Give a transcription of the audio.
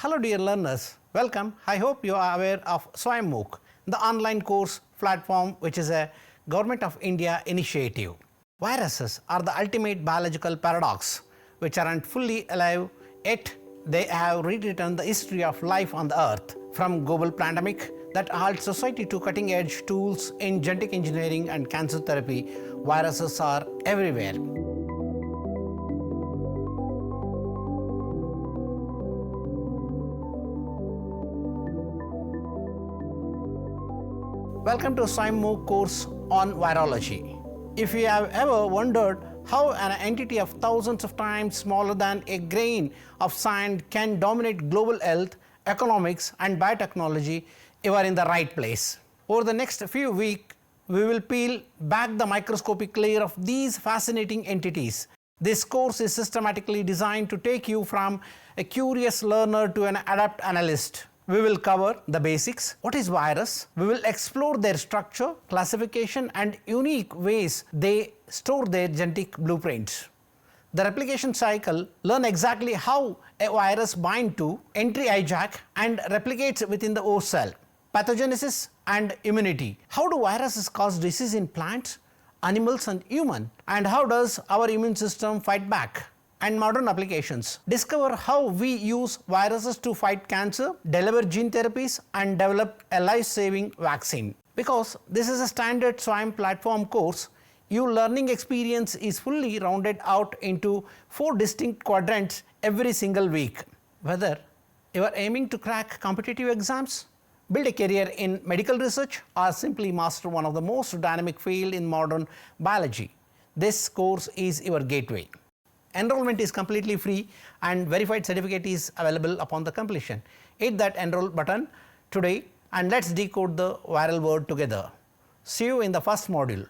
Hello dear learners, welcome. I hope you are aware of Swayam MOOC, the online course platform which is a Government of India initiative. Viruses are the ultimate biological paradox which aren't fully alive, yet they have rewritten the history of life on the earth. From global pandemic that halts society to cutting edge tools in genetic engineering and cancer therapy, viruses are everywhere. Welcome to Swayam MOOC course on virology. If you have ever wondered how an entity of thousands of times smaller than a grain of sand can dominate global health, economics and biotechnology, you are in the right place. Over the next few weeks, we will peel back the microscopic layer of these fascinating entities. This course is systematically designed to take you from a curious learner to an adept analyst. We will cover the basics. What is virus? We will explore their structure, classification and unique ways they store their genetic blueprints. The replication cycle, learn exactly how a virus binds to, entry hijack and replicates within the host cell. Pathogenesis and immunity. How do viruses cause disease in plants, animals and human? And how does our immune system fight back? And modern applications. Discover how we use viruses to fight cancer, deliver gene therapies and develop a life-saving vaccine. Because this is a standard Swayam platform course, your learning experience is fully rounded out into 4 distinct quadrants every single week. Whether you are aiming to crack competitive exams, build a career in medical research or simply master one of the most dynamic fields in modern biology, this course is your gateway. Enrollment is completely free and verified certificate is available upon the completion. Hit that enroll button today and let's decode the viral word together. See you in the first module.